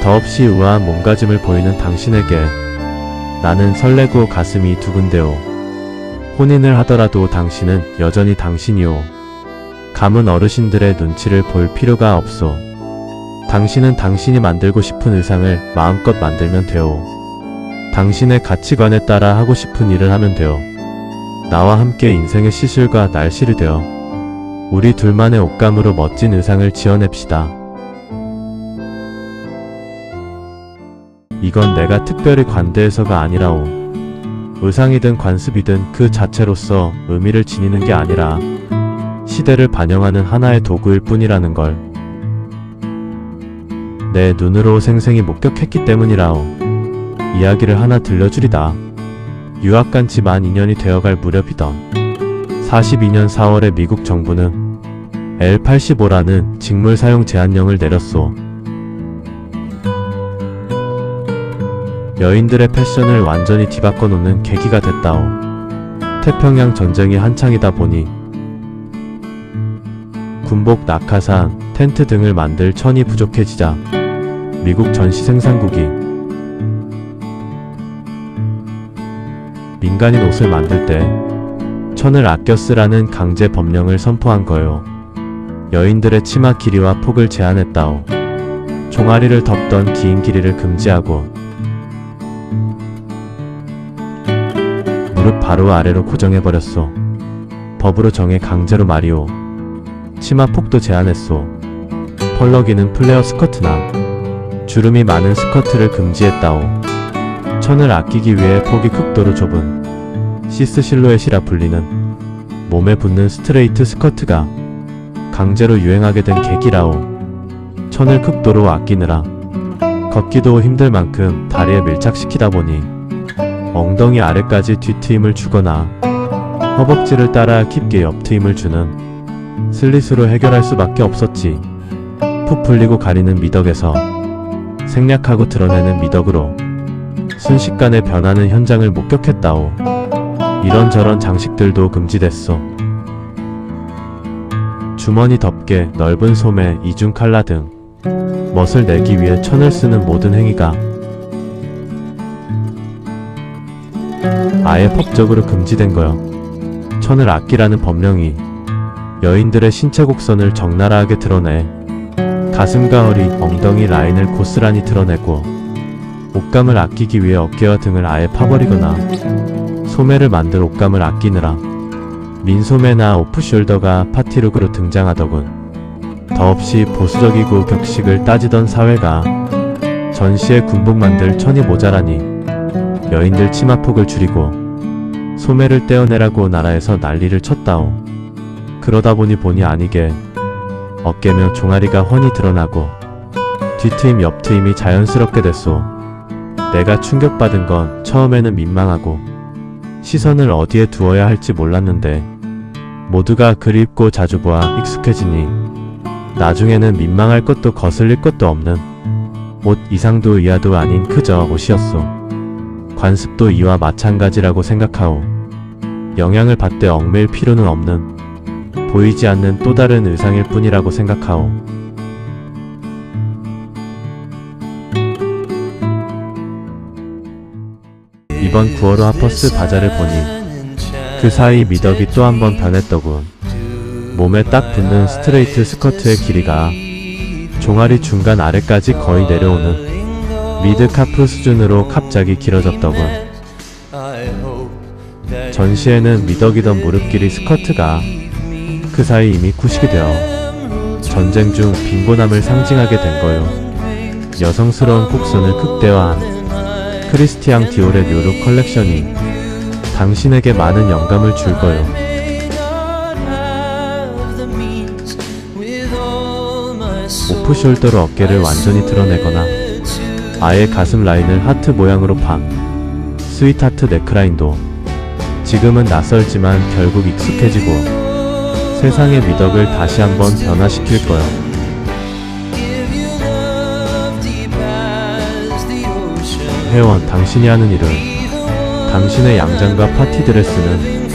Speaker 1: 더없이 우아한 몸가짐을 보이는 당신에게 나는 설레고 가슴이 두근대오. 혼인을 하더라도 당신은 여전히 당신이오. 감은 어르신들의 눈치를 볼 필요가 없소. 당신은 당신이 만들고 싶은 의상을 마음껏 만들면 돼요. 당신의 가치관에 따라 하고 싶은 일을 하면 돼요. 나와 함께 인생의 시술과 날씨를 되어 우리 둘만의 옷감으로 멋진 의상을 지어냅시다. 이건 내가 특별히 관대해서가 아니라오. 의상이든 관습이든 그 자체로서 의미를 지니는 게 아니라 시대를 반영하는 하나의 도구일 뿐이라는 걸 내 눈으로 생생히 목격했기 때문이라오. 이야기를 하나 들려주리다. 유학 간 지 만 2년이 되어갈 무렵이던 42년 4월에 미국 정부는 L85라는 직물 사용 제한령을 내렸소. 여인들의 패션을 완전히 뒤바꿔 놓는 계기가 됐다오. 태평양 전쟁이 한창이다 보니 군복, 낙하산, 텐트 등을 만들 천이 부족해지자 미국 전시 생산국이 민간인 옷을 만들 때 천을 아껴 쓰라는 강제 법령을 선포한 거요. 여인들의 치마 길이와 폭을 제한했다오. 종아리를 덮던 긴 길이를 금지하고 무릎 바로 아래로 고정해버렸소. 법으로 정해 강제로 말이오. 치마 폭도 제한했소. 펄럭이는 플레어 스커트나 주름이 많은 스커트를 금지했다오. 천을 아끼기 위해 폭이 극도로 좁은 시스 실루엣이라 불리는 몸에 붙는 스트레이트 스커트가 강제로 유행하게 된 계기라오. 천을 극도로 아끼느라 걷기도 힘들 만큼 다리에 밀착시키다 보니 엉덩이 아래까지 뒤트임을 주거나 허벅지를 따라 깊게 옆트임을 주는 슬릿으로 해결할 수밖에 없었지. 푹 풀리고 가리는 미덕에서 생략하고 드러내는 미덕으로 순식간에 변하는 현장을 목격했다오. 이런저런 장식들도 금지됐어. 주머니 덮개, 넓은 소매, 이중 칼라 등 멋을 내기 위해 천을 쓰는 모든 행위가 아예 법적으로 금지된 거요. 천을 아끼라는 법령이 여인들의 신체 곡선을 적나라하게 드러내 가슴과 허리, 엉덩이 라인을 고스란히 드러내고 옷감을 아끼기 위해 어깨와 등을 아예 파버리거나 소매를 만들 옷감을 아끼느라 민소매나 오프숄더가 파티룩으로 등장하더군. 더없이 보수적이고 격식을 따지던 사회가 전시에 군복 만들 천이 모자라니 여인들 치마폭을 줄이고 소매를 떼어내라고 나라에서 난리를 쳤다오. 그러다 보니 아니게 어깨며 종아리가 훤히 드러나고 뒤트임 옆트임이 자연스럽게 됐소. 내가 충격받은 건 처음에는 민망하고 시선을 어디에 두어야 할지 몰랐는데 모두가 그립고 자주 보아 익숙해지니 나중에는 민망할 것도 거슬릴 것도 없는 옷 이상도 이하도 아닌 그저 옷이었소. 관습도 이와 마찬가지라고 생각하오. 영향을 받되 얽매일 필요는 없는 보이지 않는 또 다른 의상일 뿐이라고 생각하오. 이번 9월호 하퍼스 바자를 보니 그 사이 미덕이 또 한 번 변했더군. 몸에 딱 붙는 스트레이트 스커트의 길이가 종아리 중간 아래까지 거의 내려오는 미드카프 수준으로 갑자기 길어졌더군. 전시에는 미덕이던 무릎 길이 스커트가 그 사이 이미 구식이 되어 전쟁 중 빈곤함을 상징하게 된 거요. 여성스러운 곡선을 극대화한 크리스티앙 디올의 뉴룩 컬렉션이 당신에게 많은 영감을 줄 거요. 오프숄더로 어깨를 완전히 드러내거나 아예 가슴 라인을 하트 모양으로 판 스윗하트 넥라인도 지금은 낯설지만 결국 익숙해지고 세상의 미덕을 다시 한번 변화시킬 거요. 회원, 당신이 하는 일은 당신의 양장과 파티 드레스는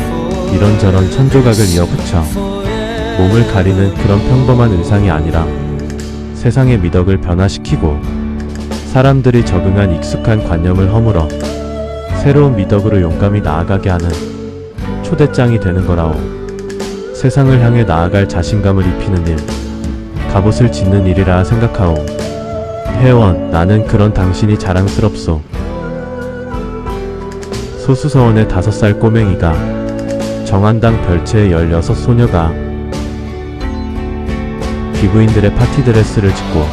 Speaker 1: 이런저런 천조각을 이어붙여 몸을 가리는 그런 평범한 의상이 아니라 세상의 미덕을 변화시키고 사람들이 적응한 익숙한 관념을 허물어 새로운 미덕으로 용감히 나아가게 하는 초대장이 되는 거라오. 세상을 향해 나아갈 자신감을 입히는 일, 갑옷을 짓는 일이라 생각하오. 회원, 나는 그런 당신이 자랑스럽소. 소수서원의 5살 꼬맹이가 정한당 별채의 16소녀가 기부인들의 파티 드레스를 짓고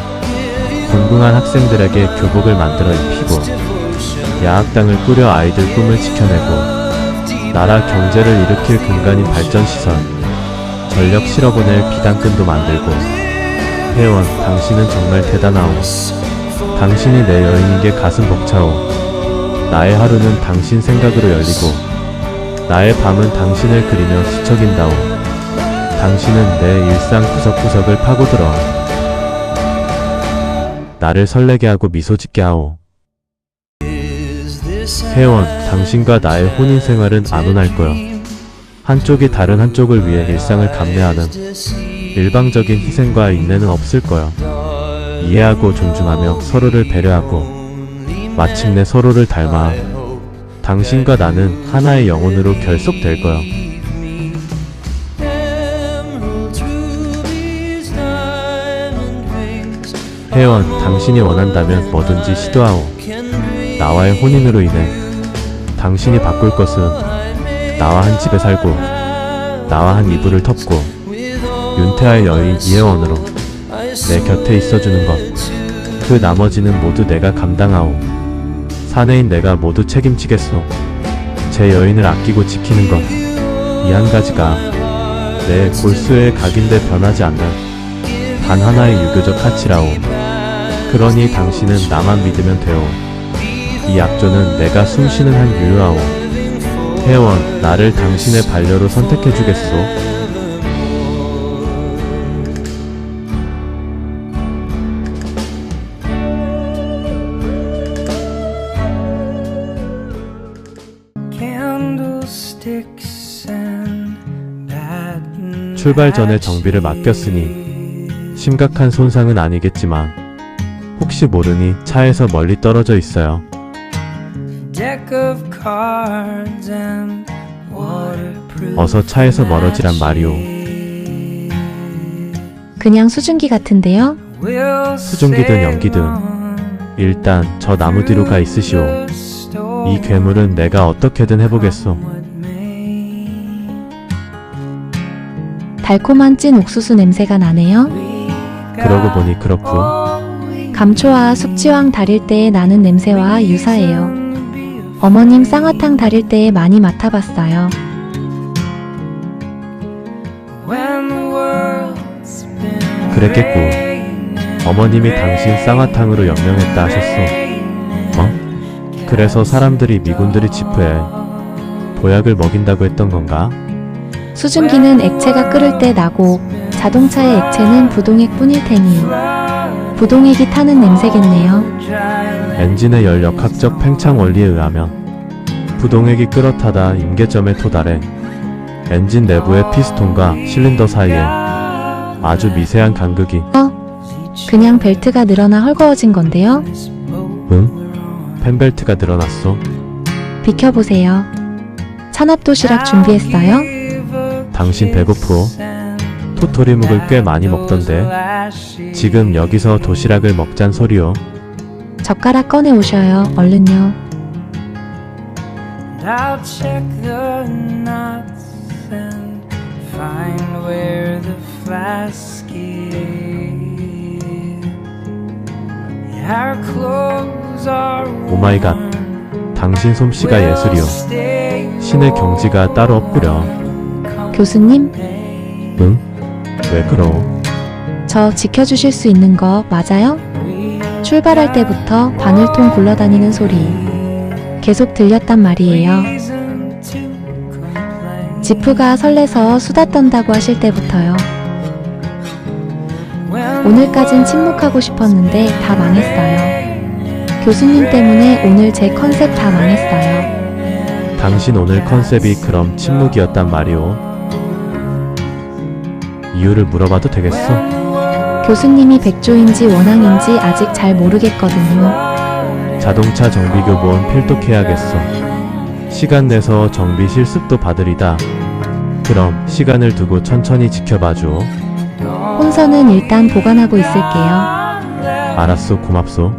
Speaker 1: 곤궁한 학생들에게 교복을 만들어 입히고 야학당을 꾸려 아이들 꿈을 지켜내고 나라 경제를 일으킬 근간인 발전시설, 전력 실어보낼 비단끈도 만들고. 회원, 당신은 정말 대단하오. 당신이 내 여인인 게 가슴 벅차오. 나의 하루는 당신 생각으로 열리고 나의 밤은 당신을 그리며 뒤척인다오. 당신은 내 일상 구석구석을 파고들어 나를 설레게 하고 미소 짓게 하오. 회원, 당신과 나의 혼인생활은 안 원할 거요. 한쪽이 다른 한쪽을 위해 일상을 감내하는 일방적인 희생과 인내는 없을 거요. 이해하고 존중하며 서로를 배려하고 마침내 서로를 닮아 당신과 나는 하나의 영혼으로 결속될 거요. 회원, 당신이 원한다면 뭐든지 시도하오. 나와의 혼인으로 인해 당신이 바꿀 것은 나와 한 집에 살고 나와 한 이불을 덮고 윤태할 여인 이혜원으로 내 곁에 있어주는 것. 그 나머지는 모두 내가 감당하오. 사내인 내가 모두 책임지겠소. 제 여인을 아끼고 지키는 것. 이 한 가지가 내 골수에 각인돼 변하지 않는 단 하나의 유교적 가치라오. 그러니 당신은 나만 믿으면 되오. 이 약조는 내가 숨쉬는 한 유효하오. 혜원, 나를 당신의 반려로 선택해주겠소.
Speaker 4: Candlesticks and baton
Speaker 1: 출발 전에 정비를 맡겼으니 심각한 손상은 아니겠지만 혹시 모르니 차에서 멀리 떨어져 있어요.
Speaker 4: deck of cards and waterproof
Speaker 1: 어서 차에서 멀어지란 말이오.
Speaker 2: 그냥 수증기 같은데요?
Speaker 4: We'll
Speaker 1: 수증기든
Speaker 4: sail
Speaker 1: 연기든
Speaker 4: on
Speaker 1: 일단 저 나무 뒤로 가 있으시오.
Speaker 4: the storm
Speaker 1: 이 괴물은 내가 어떻게든 해보겠소.
Speaker 4: what may.
Speaker 2: 달콤한 찐 옥수수 냄새가 나네요.
Speaker 1: 그러고 보니 그렇고
Speaker 2: 감초와 숙지황 다릴 때에 나는 냄새와 유사해요. 어머님 쌍화탕 다릴 때에 많이 맡아봤어요.
Speaker 4: When the world's been
Speaker 1: 그랬겠고
Speaker 4: raining,
Speaker 1: 어머님이 당신 쌍화탕으로 연명했다 하셨소. 그래서 사람들이 미군들이 지프에 보약을 먹인다고 했던 건가?
Speaker 2: 수증기는 액체가 끓을 때 나고 자동차의 액체는 부동액 뿐일 테니 부동액이 타는 냄새겠네요.
Speaker 1: 엔진의 열 역학적 팽창 원리에 의하면 부동액이 끓어타다 임계점에 도달해 엔진 내부의 피스톤과 실린더 사이에 아주 미세한 간극이
Speaker 2: 그냥 벨트가 늘어나 헐거워진 건데요.
Speaker 1: 펜벨트가 늘어났소.
Speaker 2: 비켜보세요. 찬압도시락 준비했어요?
Speaker 1: 당신 배고프오? 토토리묵을 꽤 많이 먹던데 지금 여기서 도시락을 먹잔 소리요.
Speaker 2: 젓가락 꺼내 오셔요. 얼른요.
Speaker 4: I'll check the knots and find where the flask is. Our clothes are
Speaker 1: 오마이갓, 당신 솜씨가 예술이요. 신의 경지가 따로 없구려.
Speaker 2: 교수님,
Speaker 1: 왜 그러오?
Speaker 2: 저 지켜주실 수 있는 거 맞아요? 출발할 때부터 바늘통 굴러다니는 소리 계속 들렸단 말이에요. 지프가 설레서 수다 떤다고 하실 때부터요. 오늘까진 침묵하고 싶었는데 다 망했어요. 교수님 때문에 오늘 제 컨셉 다 망했어요.
Speaker 1: 당신 오늘 컨셉이 그럼 침묵이었단 말이오. 이유를 물어봐도 되겠어?
Speaker 2: 교수님이 백조인지 원앙인지 아직 잘 모르겠거든요.
Speaker 1: 자동차 정비교본 필독해야겠어. 시간 내서 정비 실습도 받으리다. 그럼 시간을 두고 천천히 지켜봐줘.
Speaker 2: 혼선은 일단 보관하고 있을게요.
Speaker 1: 알았소, 고맙소.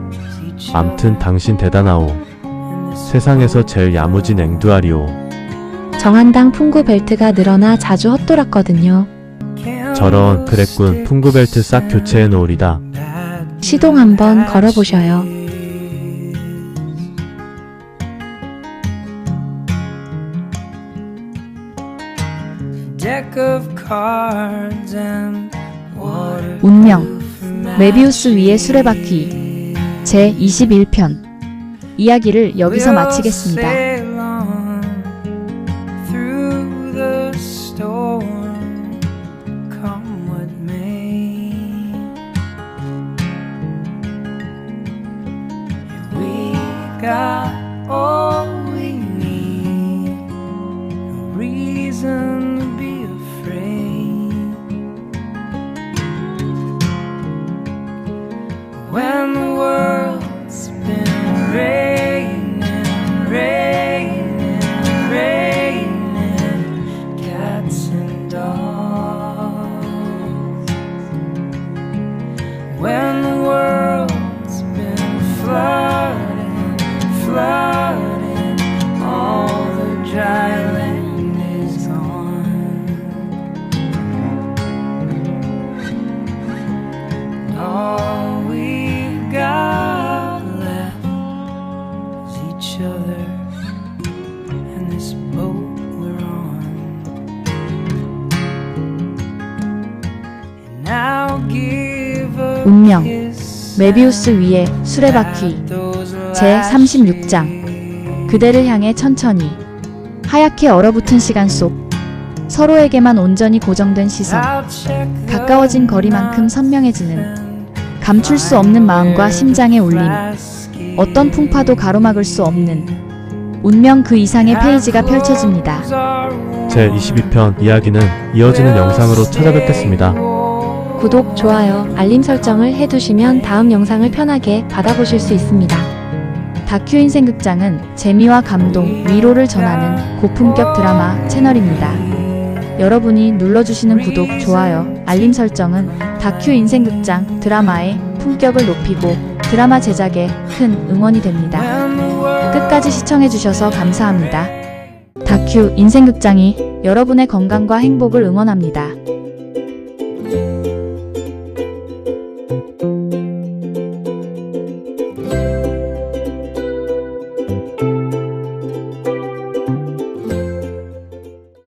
Speaker 1: 암튼 당신 대단하오. 세상에서 제일 야무진 앵두아리오.
Speaker 2: 정한당 풍구 벨트가 늘어나 자주 헛돌았거든요.
Speaker 1: 저런, 그랬군. 풍구벨트 싹 교체해 놓으리다.
Speaker 2: 시동 한번 걸어보셔요.
Speaker 4: Deck of cards and water.
Speaker 6: 운명 메비우스 위의 수레바퀴 제 21편 이야기를 여기서 마치겠습니다.
Speaker 4: Sail on through the storm, come what may. We got all we need, no reason to be afraid. When the world's been raining, raining, raining, cats and dogs. When the world's been flooding, flooding, all the dry land is gone.
Speaker 6: 운명, 메비우스 위의 수레바퀴. 제36장. 그대를 향해 천천히. 하얗게 얼어붙은 시간 속 서로에게만 온전히 고정된 시선. 가까워진 거리만큼 선명해지는 감출 수 없는 마음과 심장의 울림. 어떤 풍파도 가로막을 수 없는 운명 그 이상의 페이지가 펼쳐집니다.
Speaker 1: 제22편 이야기는 이어지는 영상으로 찾아뵙겠습니다.
Speaker 2: 구독, 좋아요, 알림 설정을 해두시면 다음 영상을 편하게 받아보실 수 있습니다.
Speaker 6: 다큐 인생극장은 재미와 감동, 위로를 전하는 고품격 드라마 채널입니다. 여러분이 눌러주시는 구독, 좋아요, 알림 설정은 다큐 인생극장 드라마의 품격을 높이고 드라마 제작에 큰 응원이 됩니다. 끝까지 시청해주셔서 감사합니다. 다큐 인생극장이 여러분의 건강과 행복을 응원합니다.